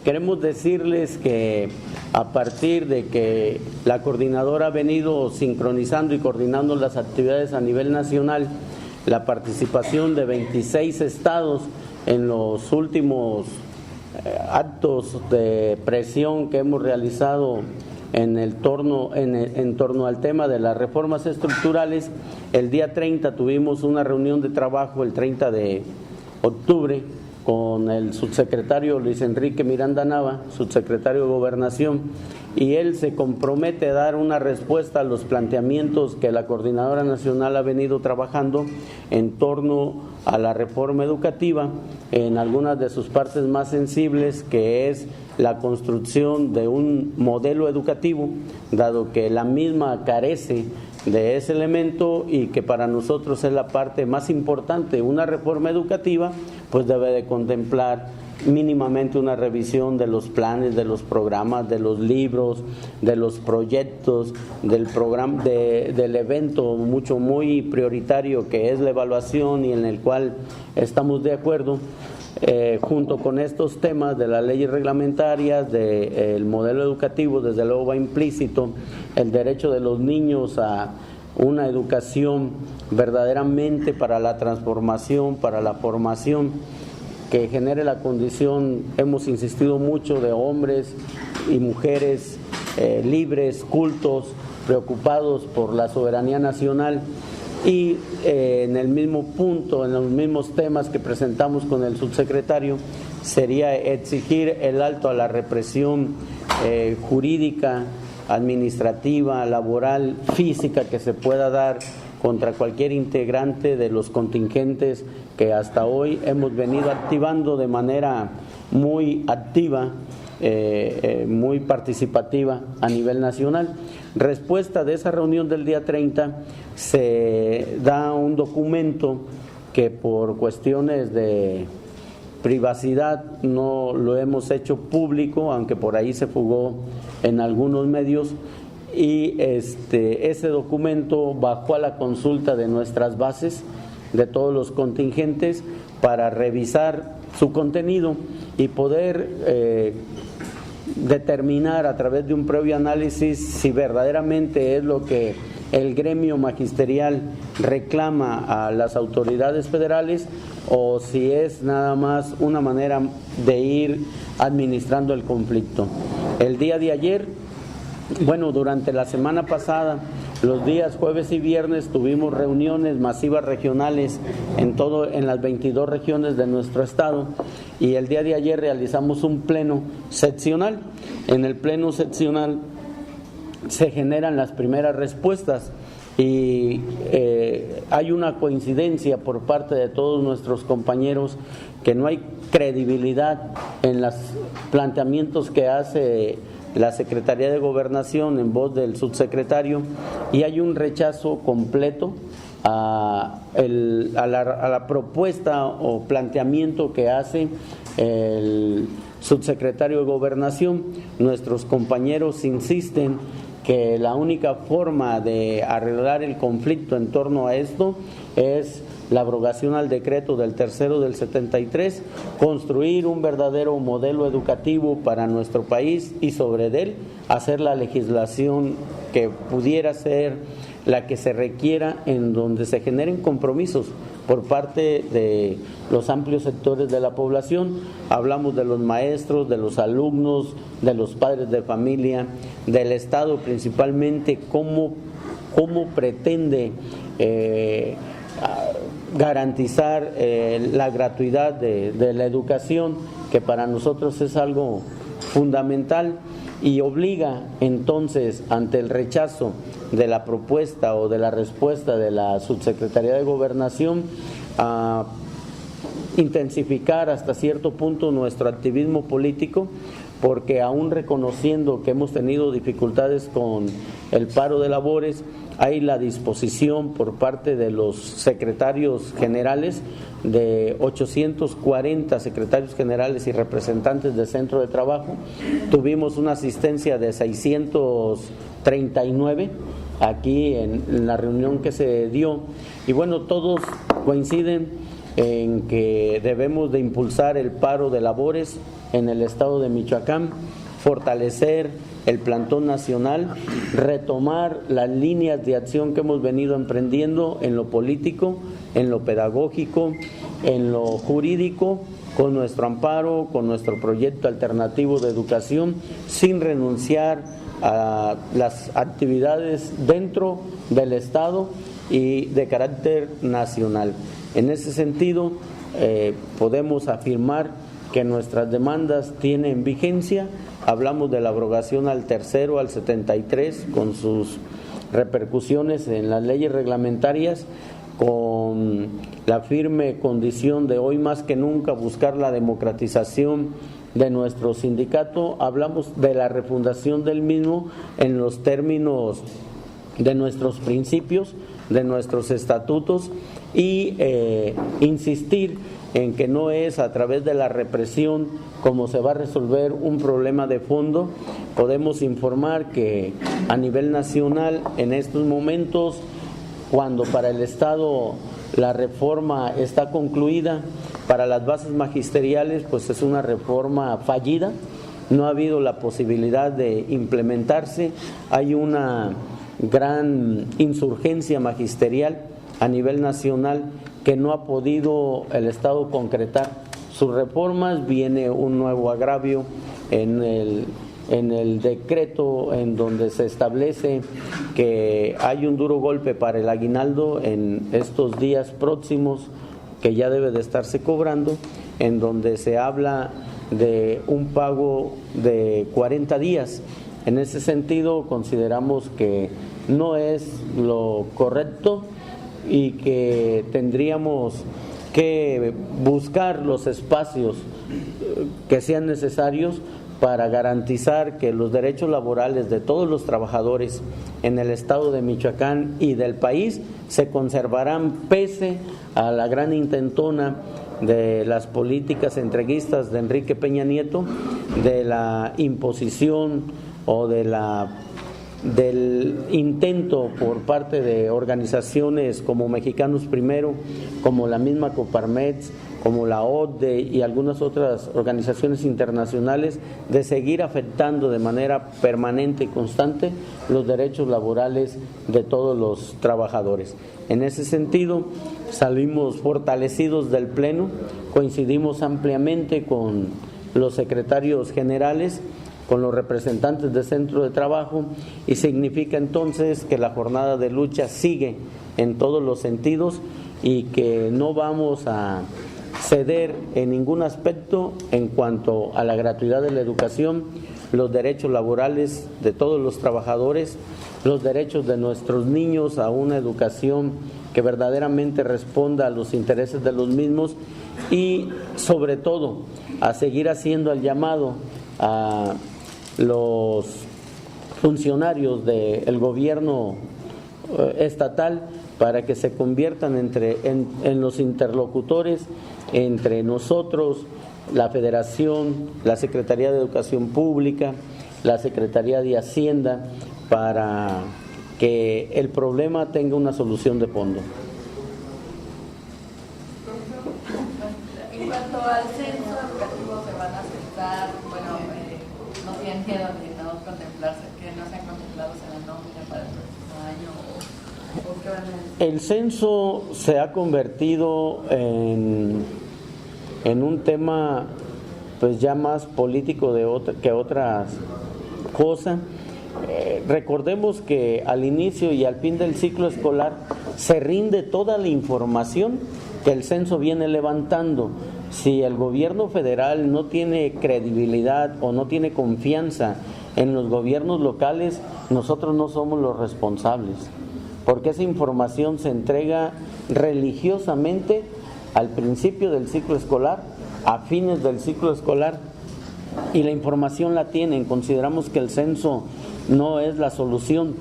queremos decirles que a partir de que la coordinadora ha venido sincronizando y coordinando las actividades a nivel nacional, la participación de 26 estados en los últimos actos de presión que hemos realizado en torno al tema de las reformas estructurales. El día 30 tuvimos una reunión de trabajo, el 30 de octubre, con el subsecretario Luis Enrique Miranda Nava, subsecretario de Gobernación, y él se compromete a dar una respuesta a los planteamientos que la Coordinadora Nacional ha venido trabajando en torno a la reforma educativa en algunas de sus partes más sensibles, que es la construcción de un modelo educativo, dado que la misma carece de ese elemento y que para nosotros es la parte más importante. Una reforma educativa pues debe de contemplar mínimamente una revisión de los planes, de los programas, de los libros, de los proyectos, del programa, del evento muy prioritario que es la evaluación y en el cual estamos de acuerdo. Junto con estos temas de las leyes reglamentarias, del modelo educativo, desde luego va implícito el derecho de los niños a una educación verdaderamente para la transformación, para la formación, que genere la condición, hemos insistido mucho, de hombres y mujeres libres, cultos, preocupados por la soberanía nacional. Y en el mismo punto, en los mismos temas que presentamos con el subsecretario, sería exigir el alto a la represión jurídica, administrativa, laboral, física que se pueda dar contra cualquier integrante de los contingentes que hasta hoy hemos venido activando de manera muy activa, muy participativa a nivel nacional. Respuesta de esa reunión del día 30, se da un documento que por cuestiones de privacidad no lo hemos hecho público, aunque por ahí se fugó en algunos medios, y ese documento bajó a la consulta de nuestras bases, de todos los contingentes, para revisar su contenido y poder determinar a través de un previo análisis si verdaderamente es lo que el gremio magisterial reclama a las autoridades federales o si es nada más una manera de ir administrando el conflicto. El día de ayer, durante la semana pasada, los días jueves y viernes tuvimos reuniones masivas regionales en las 22 regiones de nuestro estado, y el día de ayer realizamos un pleno seccional. En el pleno seccional se generan las primeras respuestas y hay una coincidencia por parte de todos nuestros compañeros que no hay credibilidad en los planteamientos que hace la Secretaría de Gobernación en voz del subsecretario, y hay un rechazo completo a la propuesta o planteamiento que hace el subsecretario de Gobernación. Nuestros compañeros insisten que la única forma de arreglar el conflicto en torno a esto es la abrogación al decreto del 3º del 73, construir un verdadero modelo educativo para nuestro país y sobre él hacer la legislación que pudiera ser la que se requiera, en donde se generen compromisos por parte de los amplios sectores de la población. Hablamos de los maestros, de los alumnos, de los padres de familia, del Estado principalmente, cómo pretende garantizar la gratuidad de la educación, que para nosotros es algo fundamental, y obliga entonces, ante el rechazo de la propuesta o de la respuesta de la Subsecretaría de Gobernación, a intensificar hasta cierto punto nuestro activismo político, porque aún reconociendo que hemos tenido dificultades con el paro de labores, hay la disposición por parte de los secretarios generales, de 840 secretarios generales y representantes de centro de trabajo. Tuvimos una asistencia de 639 aquí en la reunión que se dio, y todos coinciden en que debemos de impulsar el paro de labores en el estado de Michoacán, fortalecer el plantón nacional, retomar las líneas de acción que hemos venido emprendiendo en lo político, en lo pedagógico, en lo jurídico, con nuestro amparo, con nuestro proyecto alternativo de educación, sin renunciar a las actividades dentro del Estado y de carácter nacional. En ese sentido, podemos afirmar que nuestras demandas tienen vigencia. Hablamos de la abrogación al tercero, al 73, con sus repercusiones en las leyes reglamentarias, con la firme condición de hoy más que nunca buscar la democratización de nuestro sindicato. Hablamos de la refundación del mismo en los términos de nuestros principios, de nuestros estatutos y insistir en que no es a través de la represión como se va a resolver un problema de fondo. Podemos informar que a nivel nacional en estos momentos, cuando para el Estado la reforma está concluida, para las bases magisteriales pues es una reforma fallida, no ha habido la posibilidad de implementarse, hay una gran insurgencia magisterial a nivel nacional que no ha podido el Estado concretar sus reformas. Viene un nuevo agravio en el decreto en donde se establece que hay un duro golpe para el aguinaldo en estos días próximos que ya debe de estarse cobrando, en donde se habla de un pago de 40 días. En ese sentido consideramos que no es lo correcto y que tendríamos que buscar los espacios que sean necesarios para garantizar que los derechos laborales de todos los trabajadores en el estado de Michoacán y del país se conservarán pese a la gran intentona de las políticas entreguistas de Enrique Peña Nieto, de la imposición o del intento por parte de organizaciones como Mexicanos Primero, como la misma Coparmex, como la OCDE y algunas otras organizaciones internacionales, de seguir afectando de manera permanente y constante los derechos laborales de todos los trabajadores. En ese sentido, salimos fortalecidos del Pleno, coincidimos ampliamente con los secretarios generales, con los representantes del centro de trabajo, y significa entonces que la jornada de lucha sigue en todos los sentidos y que no vamos a ceder en ningún aspecto en cuanto a la gratuidad de la educación, los derechos laborales de todos los trabajadores, los derechos de nuestros niños a una educación que verdaderamente responda a los intereses de los mismos y sobre todo a seguir haciendo el llamado a los funcionarios del gobierno estatal para que se conviertan en los interlocutores entre nosotros, la Federación, la Secretaría de Educación Pública, la Secretaría de Hacienda, para que el problema tenga una solución de fondo. En cuanto al censo educativo, se van a aceptar, bueno, no bien que no contemplarse, que no sean contemplados en la nómina para el próximo año, ¿o qué van a decir? El censo se ha convertido en un tema pues ya más político que otras cosas. Recordemos que al inicio y al fin del ciclo escolar se rinde toda la información que el censo viene levantando. Si el gobierno federal no tiene credibilidad o no tiene confianza en los gobiernos locales, nosotros no somos los responsables, porque esa información se entrega religiosamente al principio del ciclo escolar, a fines del ciclo escolar, y la información la tienen. Consideramos que el censo no es la solución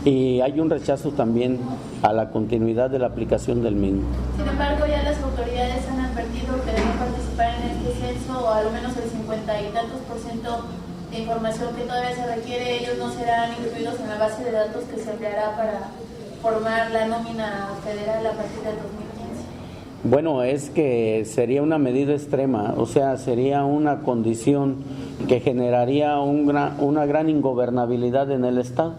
y hay un rechazo también a la continuidad de la aplicación del mismo. Sin embargo, ya las autoridades han advertido que deben participar en este censo, o al menos el 50 y tantos % de información que todavía se requiere, ellos no serán incluidos en la base de datos que se empleará para formar la nómina federal a partir del 2015. Bueno, es que sería una medida extrema, o sea, sería una condición que generaría una gran ingobernabilidad en el Estado.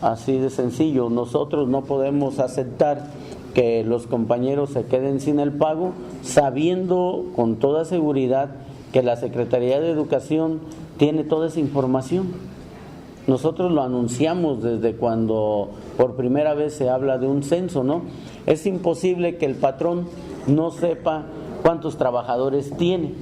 Así de sencillo. Nosotros no podemos aceptar que los compañeros se queden sin el pago, sabiendo con toda seguridad que la Secretaría de Educación tiene toda esa información. Nosotros lo anunciamos desde cuando por primera vez se habla de un censo, ¿no? Es imposible que el patrón no sepa cuántos trabajadores tiene.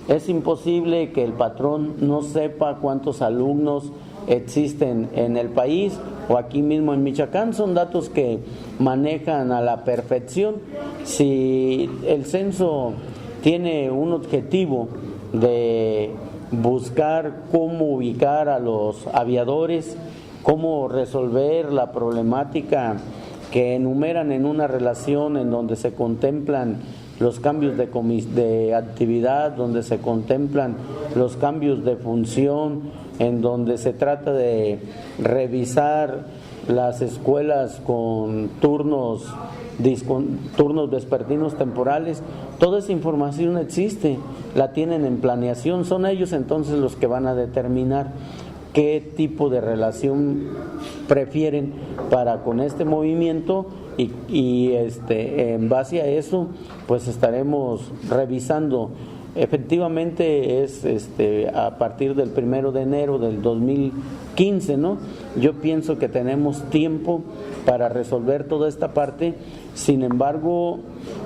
Es imposible que el patrón no sepa cuántos alumnos existen en el país o aquí mismo en Michoacán. Son datos que manejan a la perfección. Si el censo tiene un objetivo de buscar cómo ubicar a los aviadores, cómo resolver la problemática que enumeran en una relación en donde se contemplan los cambios de actividad, donde se contemplan los cambios de función, en donde se trata de revisar las escuelas con turnos vespertinos temporales. Toda esa información existe, la tienen en planeación, son ellos entonces los que van a determinar qué tipo de relación prefieren para con este movimiento y en base a eso pues estaremos revisando. Efectivamente es a partir del 1 de enero del 2015, ¿no? Yo pienso que tenemos tiempo para resolver toda esta parte. Sin embargo,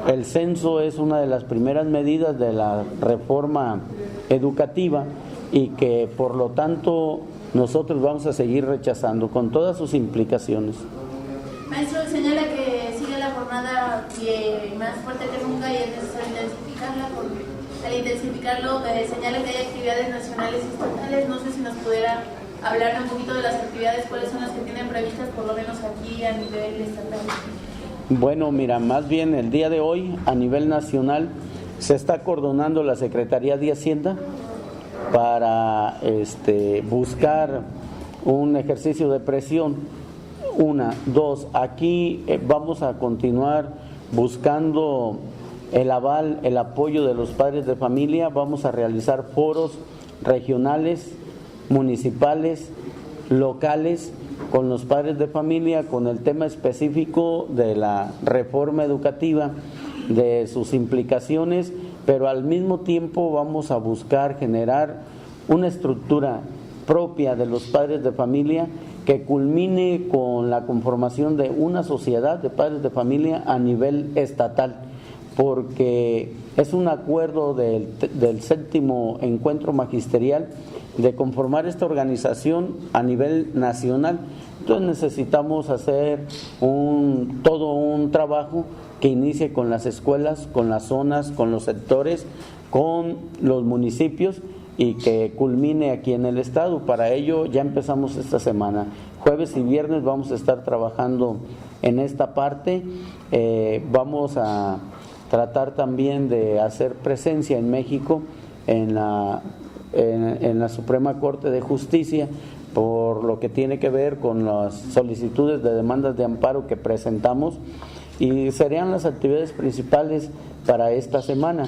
el censo es una de las primeras medidas de la reforma educativa y que por lo tanto nosotros vamos a seguir rechazando con todas sus implicaciones. Maestro, señala que sigue la jornada más fuerte que nunca y es necesario intensificarla. Al intensificarlo, señala que hay actividades nacionales y estatales. No sé si nos pudiera hablar un poquito de las actividades, cuáles son las que tienen previstas, por lo menos aquí a nivel estatal. Bueno, mira, más bien el día de hoy a nivel nacional se está acordonando la Secretaría de Hacienda para buscar un ejercicio de presión. 1, 2, aquí vamos a continuar buscando el aval, el apoyo de los padres de familia. Vamos a realizar foros regionales, municipales, locales con los padres de familia con el tema específico de la reforma educativa, de sus implicaciones, pero al mismo tiempo vamos a buscar generar una estructura propia de los padres de familia que culmine con la conformación de una sociedad de padres de familia a nivel estatal, porque es un acuerdo del 7º encuentro magisterial de conformar esta organización a nivel nacional. Entonces necesitamos hacer todo un trabajo que inicie con las escuelas, con las zonas, con los sectores, con los municipios y que culmine aquí en el estado. Para ello ya empezamos esta semana. Jueves y viernes vamos a estar trabajando en esta parte. Vamos a tratar también de hacer presencia en México en la Suprema Corte de Justicia por lo que tiene que ver con las solicitudes de demandas de amparo que presentamos, y serían las actividades principales para esta semana.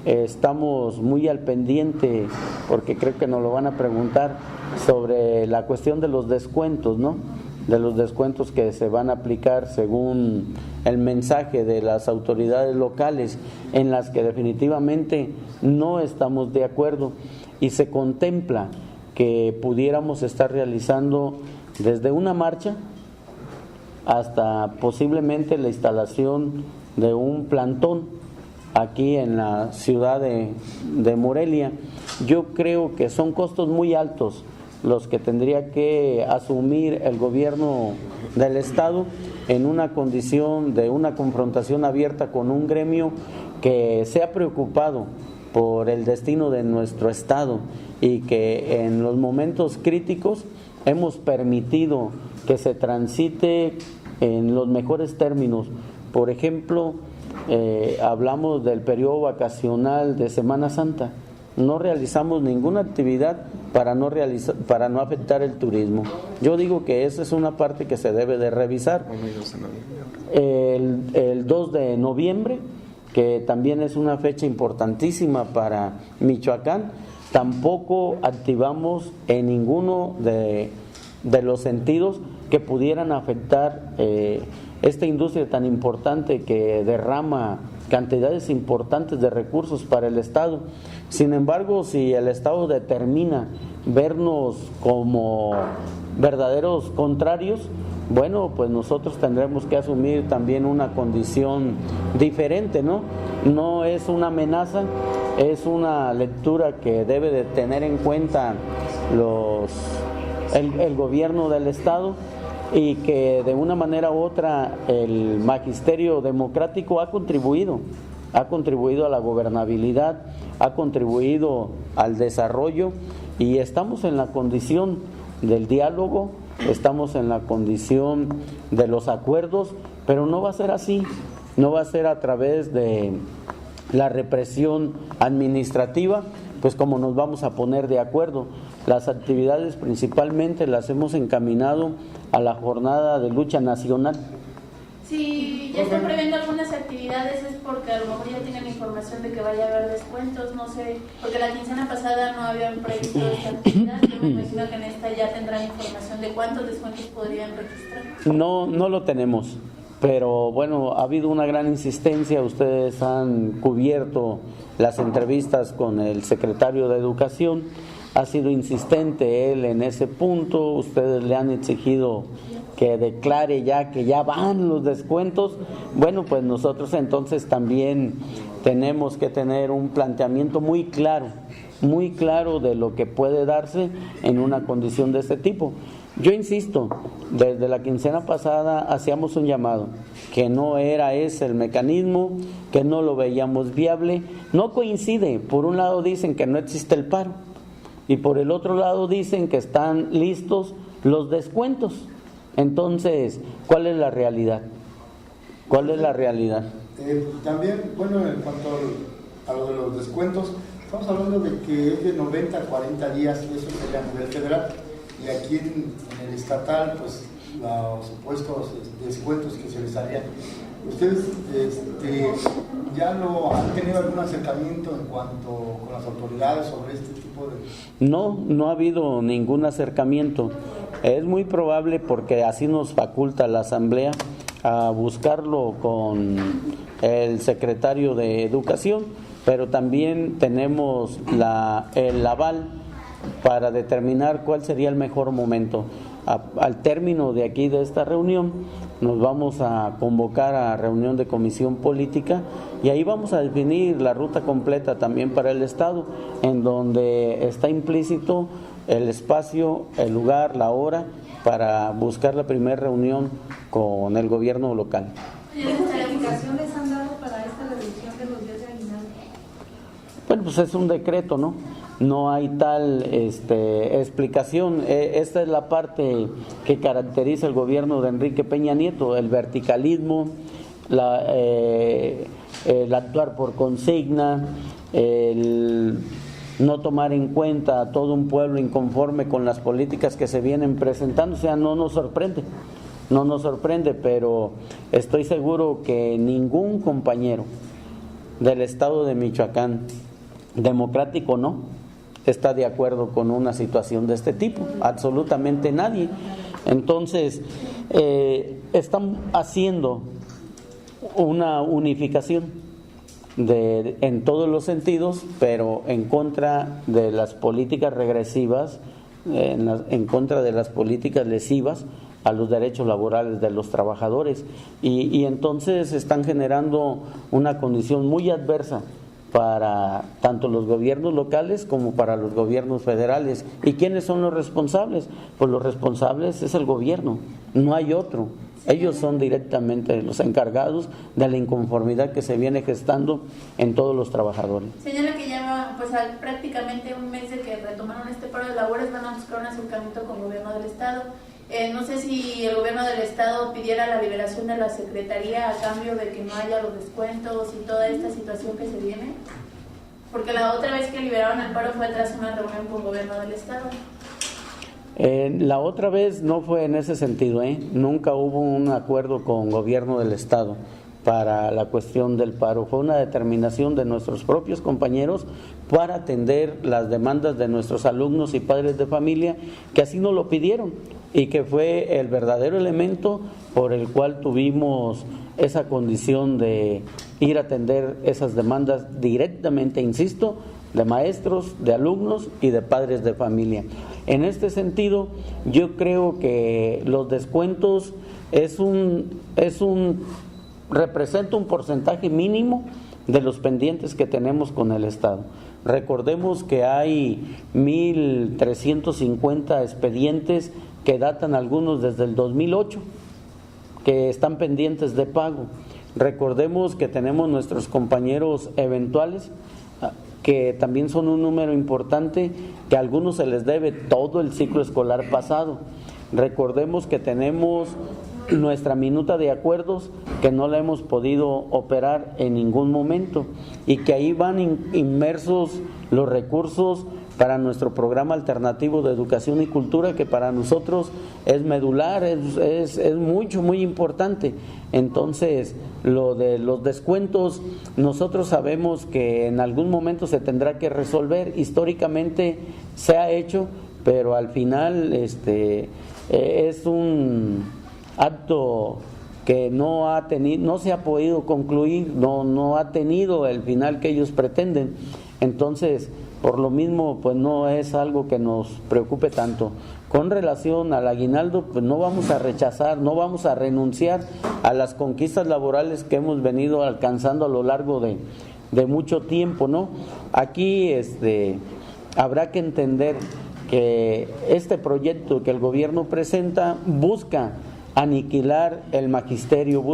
Estamos muy al pendiente, porque creo que nos lo van a preguntar, sobre la cuestión de los descuentos, ¿no? De los descuentos que se van a aplicar según el mensaje de las autoridades locales, en las que definitivamente no estamos de acuerdo, y se contempla que pudiéramos estar realizando desde una marcha hasta posiblemente la instalación de un plantón aquí en la ciudad de Morelia. Yo creo que son costos muy altos los que tendría que asumir el gobierno del estado en una condición de una confrontación abierta con un gremio que se ha preocupado por el destino de nuestro estado y que en los momentos críticos hemos permitido que se transite en los mejores términos. Por ejemplo, hablamos del periodo vacacional de Semana Santa, no realizamos ninguna actividad para no afectar el turismo. Yo digo que esa es una parte que se debe de revisar. El 2 de noviembre, que también es una fecha importantísima para Michoacán, tampoco activamos en ninguno de los sentidos que pudieran afectar esta industria tan importante que derrama cantidades importantes de recursos para el Estado. Sin embargo, si el Estado determina vernos como verdaderos contrarios, bueno, pues nosotros tendremos que asumir también una condición diferente, ¿no? No es una amenaza, es una lectura que debe de tener en cuenta el gobierno del Estado, y que de una manera u otra el magisterio democrático ha contribuido a la gobernabilidad, ha contribuido al desarrollo, y estamos en la condición del diálogo, estamos en la condición de los acuerdos, pero no va a ser así, no va a ser a través de la represión administrativa, pues como nos vamos a poner de acuerdo. Las actividades principalmente las hemos encaminado a la jornada de lucha nacional. Si ya están previendo algunas actividades es porque a lo mejor ya tienen información de que vaya a haber descuentos, no sé, porque la quincena pasada no habían previsto esta actividad. Yo me imagino que en esta ya tendrán información de cuántos descuentos podrían registrar. No lo tenemos, pero bueno, ha habido una gran insistencia. Ustedes han cubierto las entrevistas con el secretario de Educación, ha sido insistente él en ese punto, ustedes le han exigido que declare ya que ya van los descuentos. Bueno, pues nosotros entonces también tenemos que tener un planteamiento muy claro de lo que puede darse en una condición de este tipo. Yo insisto, desde la quincena pasada hacíamos un llamado, que no era ese el mecanismo, que no lo veíamos viable. No coincide, por un lado dicen que no existe el paro y por el otro lado dicen que están listos los descuentos. Entonces, ¿cuál es la realidad? ¿Cuál es la realidad? También, bueno, en cuanto a lo de los descuentos, estamos hablando de que es de 90 a 40 días, eso sería a nivel federal, y aquí en el estatal, pues los supuestos descuentos que se les harían. ¿Ustedes ya no han tenido algún acercamiento en cuanto con las autoridades sobre este tipo de...? No ha habido ningún acercamiento. Es muy probable, porque así nos faculta la Asamblea, a buscarlo con el secretario de Educación, pero también tenemos el aval para determinar cuál sería el mejor momento. Al término de aquí de esta reunión nos vamos a convocar a reunión de comisión política y ahí vamos a definir la ruta completa también para el Estado, en donde está implícito el espacio, el lugar, la hora para buscar la primera reunión con el gobierno local. ¿Qué justificaciones han dado para esta reducción de los días de aguinaldo? Bueno, pues es un decreto, ¿no? No hay tal explicación. Esta es la parte que caracteriza el gobierno de Enrique Peña Nieto, el verticalismo, el actuar por consigna, el no tomar en cuenta a todo un pueblo inconforme con las políticas que se vienen presentando. O sea, no nos sorprende, pero estoy seguro que ningún compañero del estado de Michoacán, democrático no, está de acuerdo con una situación de este tipo, absolutamente nadie. Entonces, están haciendo una unificación en todos los sentidos, pero en contra de las políticas regresivas, en contra de las políticas lesivas a los derechos laborales de los trabajadores, y entonces están generando una condición muy adversa para tanto los gobiernos locales como para los gobiernos federales. ¿Y quiénes son los responsables? Pues los responsables es el gobierno, no hay otro. Ellos son directamente los encargados de la inconformidad que se viene gestando en todos los trabajadores. Señala que ya pues prácticamente un mes de que retomaron este paro de labores, van a buscar un acercamiento con el gobierno del estado. No sé si el gobierno del estado pidiera la liberación de la secretaría a cambio de que no haya los descuentos y toda esta situación que se viene. Porque la otra vez que liberaron el paro fue tras una reunión con el gobierno del estado. La otra vez no fue en ese sentido, nunca hubo un acuerdo con gobierno del estado para la cuestión del paro. Fue una determinación de nuestros propios compañeros para atender las demandas de nuestros alumnos y padres de familia que así nos lo pidieron y que fue el verdadero elemento por el cual tuvimos esa condición de ir a atender esas demandas directamente, insisto, de maestros, de alumnos y de padres de familia. En este sentido, yo creo que los descuentos representa un porcentaje mínimo de los pendientes que tenemos con el Estado. Recordemos que hay 1.350 expedientes que datan algunos desde el 2008, que están pendientes de pago. Recordemos que tenemos nuestros compañeros eventuales, que también son un número importante, que a algunos se les debe todo el ciclo escolar pasado. Recordemos que tenemos nuestra minuta de acuerdos que no la hemos podido operar en ningún momento y que ahí van inmersos los recursos para nuestro programa alternativo de educación y cultura, que para nosotros es medular, es muy importante. Entonces, lo de los descuentos, nosotros sabemos que en algún momento se tendrá que resolver. Históricamente se ha hecho, pero al final es un acto que no se ha podido concluir, no ha tenido el final que ellos pretenden. Entonces, por lo mismo, pues no es algo que nos preocupe tanto. Con relación al aguinaldo, pues no vamos a rechazar, no vamos a renunciar a las conquistas laborales que hemos venido alcanzando a lo largo de mucho tiempo, ¿no? Aquí habrá que entender que este proyecto que el gobierno presenta busca aniquilar el magisterio,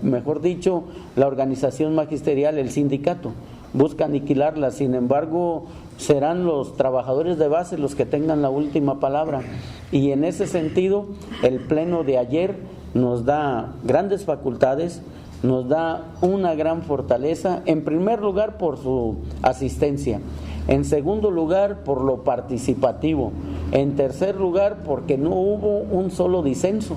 mejor dicho, la organización magisterial, el sindicato, busca aniquilarla. Sin embargo, serán los trabajadores de base los que tengan la última palabra, y en ese sentido el pleno de ayer nos da grandes facultades, nos da una gran fortaleza, en primer lugar por su asistencia, en segundo lugar por lo participativo, en tercer lugar porque no hubo un solo disenso,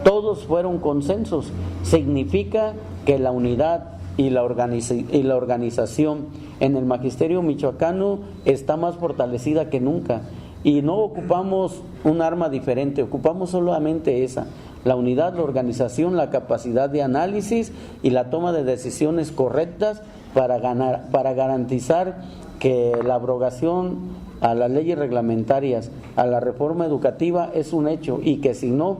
todos fueron consensos. Significa que la unidad y la organización en el magisterio michoacano está más fortalecida que nunca, y no ocupamos un arma diferente, ocupamos solamente esa: la unidad, la organización, la capacidad de análisis y la toma de decisiones correctas para garantizar que la abrogación a las leyes reglamentarias, a la reforma educativa es un hecho, y que si no,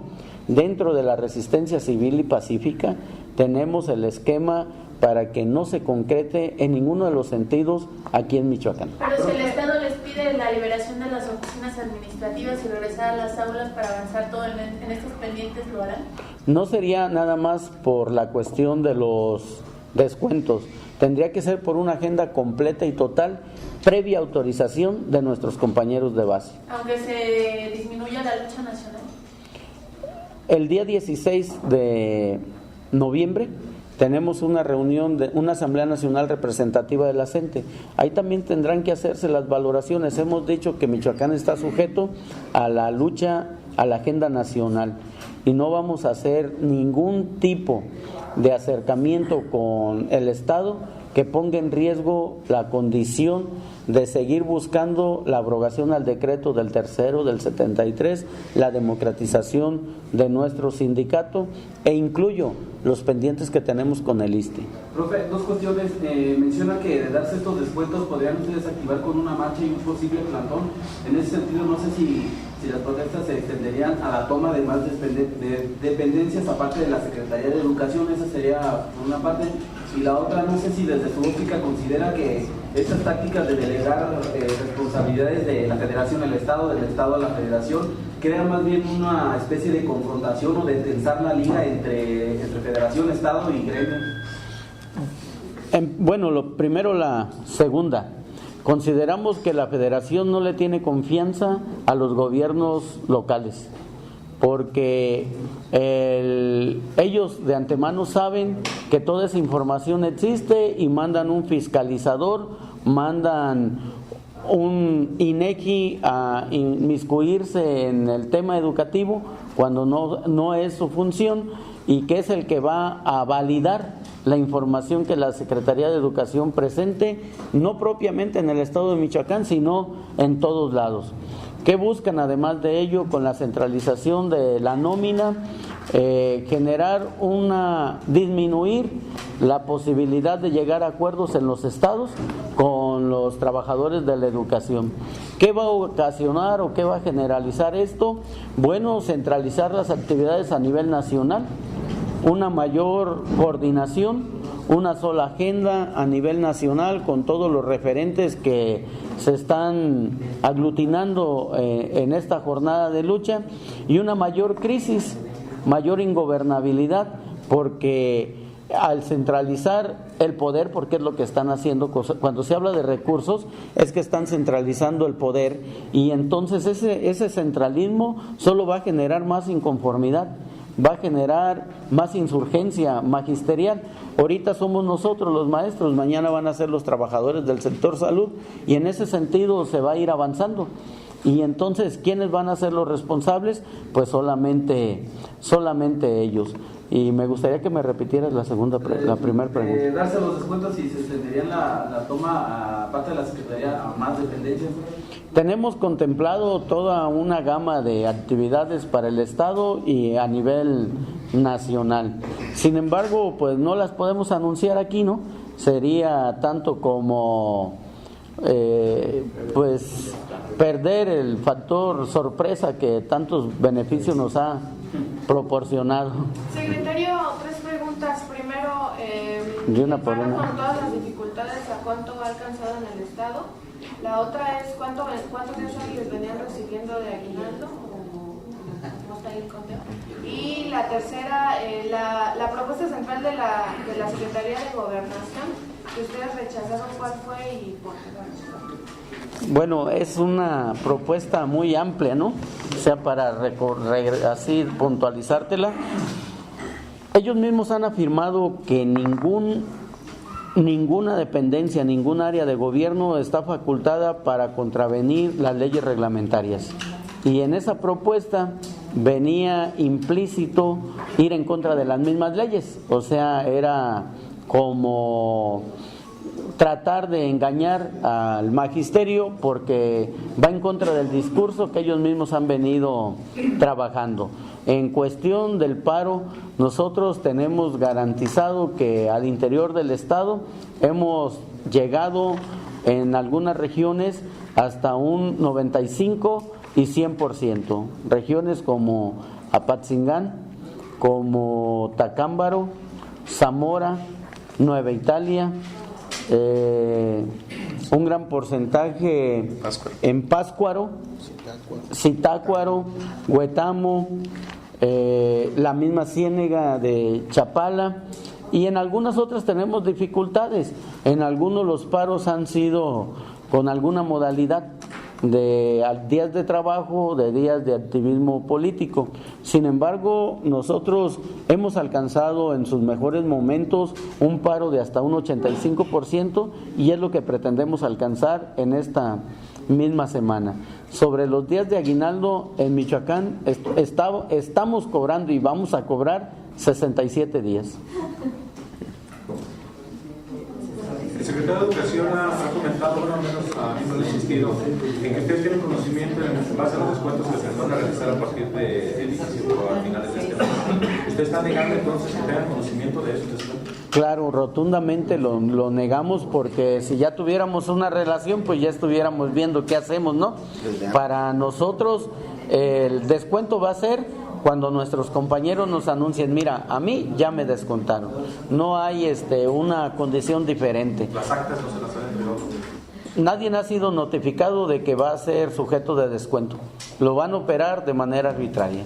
dentro de la resistencia civil y pacífica tenemos el esquema para que no se concrete en ninguno de los sentidos aquí en Michoacán. Pero si el Estado les pide la liberación de las oficinas administrativas y regresar a las aulas para avanzar todo en estos pendientes, ¿lo harán? No sería nada más por la cuestión de los descuentos, tendría que ser por una agenda completa y total, previa autorización de nuestros compañeros de base. Aunque se disminuya la lucha nacional. El día 16 de noviembre tenemos una reunión de una Asamblea Nacional Representativa de la CENTE. Ahí también tendrán que hacerse las valoraciones. Hemos dicho que Michoacán está sujeto a la lucha, a la agenda nacional, y no vamos a hacer ningún tipo de acercamiento con el Estado que ponga en riesgo la condición de seguir buscando la abrogación al decreto del tercero del 73, la democratización de nuestro sindicato, e incluyo los pendientes que tenemos con el ISSSTE. Profe, dos cuestiones. Menciona que de darse estos descuentos podrían ustedes activar con una marcha y un posible plantón. En ese sentido, no sé si las protestas se extenderían a la toma de más dependencias aparte de la Secretaría de Educación. Esa sería una parte. Y la otra, no sé si desde su óptica considera que estas tácticas de delegar responsabilidades de la Federación al Estado, del Estado a la Federación, crean más bien una especie de confrontación o de tensar la liga entre Federación, Estado y gremio. Bueno, primero la segunda. Consideramos que la Federación no le tiene confianza a los gobiernos locales, porque ellos de antemano saben que toda esa información existe y mandan un fiscalizador, mandan un INEGI a inmiscuirse en el tema educativo cuando no es su función, y que es el que va a validar la información que la Secretaría de Educación presente, no propiamente en el estado de Michoacán, sino en todos lados. ¿Qué buscan además de ello con la centralización de la nómina? Disminuir la posibilidad de llegar a acuerdos en los estados con los trabajadores de la educación. ¿Qué va a ocasionar o qué va a generalizar esto? Bueno, centralizar las actividades a nivel nacional, una mayor coordinación, una sola agenda a nivel nacional con todos los referentes que se están aglutinando en esta jornada de lucha, y una mayor crisis, mayor ingobernabilidad, porque al centralizar el poder, porque es lo que están haciendo, cuando se habla de recursos, es que están centralizando el poder, y entonces ese centralismo solo va a generar más inconformidad, va a generar más insurgencia magisterial. Ahorita somos nosotros los maestros, mañana van a ser los trabajadores del sector salud, y en ese sentido se va a ir avanzando. Y entonces, ¿quiénes van a ser los responsables? Pues solamente ellos. Y me gustaría que me repitieras la primera pregunta. Darse los descuentos y se extenderían la toma, aparte de la Secretaría, a más dependencias. Tenemos contemplado toda una gama de actividades para el Estado y a nivel nacional. Sin embargo, pues no las podemos anunciar aquí, ¿no? Sería tanto como pues perder el factor sorpresa que tantos beneficios nos ha proporcionado. Secretario, 3 preguntas. Primero, Con todas las dificultades, ¿a cuánto ha alcanzado en el Estado? La otra es, ¿cuántos días hábiles venían recibiendo de aguinaldo? ¿Cómo está ahí el conteo? Y la tercera, la propuesta central de la Secretaría de Gobernación, que ustedes rechazaron, ¿cuál fue y por qué? Bueno, es una propuesta muy amplia, ¿no? O sea, para así puntualizártela, ellos mismos han afirmado que ninguna dependencia, ningún área de gobierno está facultada para contravenir las leyes reglamentarias. Y en esa propuesta venía implícito ir en contra de las mismas leyes, o sea, era como tratar de engañar al magisterio, porque va en contra del discurso que ellos mismos han venido trabajando. En cuestión del paro, nosotros tenemos garantizado que al interior del estado hemos llegado en algunas regiones hasta un 95 y 100%. Regiones como Apatzingán, como Tacámbaro, Zamora, Nueva Italia, un gran porcentaje en Pátzcuaro, Zitácuaro, Huetamo, la misma Ciénega de Chapala, y en algunas otras tenemos dificultades. En algunos los paros han sido con alguna modalidad de días de trabajo, de días de activismo político. Sin embargo, nosotros hemos alcanzado en sus mejores momentos un paro de hasta un 85%, y es lo que pretendemos alcanzar en esta misma semana. Sobre los días de aguinaldo en Michoacán, estamos cobrando y vamos a cobrar 67 días. El secretario de Educación ha comentado, bueno, al menos a mí no le he insistido, en que ustedes tienen conocimiento en base a los descuentos que se van a realizar a partir de inicio o a finales de este año. ¿Usted está negando entonces que tengan conocimiento de esos descuentos? Claro, rotundamente lo negamos, porque si ya tuviéramos una relación, pues ya estuviéramos viendo qué hacemos, ¿no? Para nosotros el descuento va a ser cuando nuestros compañeros nos anuncien: mira, a mí ya me descontaron. No hay una condición diferente. Las actas no se las han entregado. Nadie ha sido notificado de que va a ser sujeto de descuento. Lo van a operar de manera arbitraria.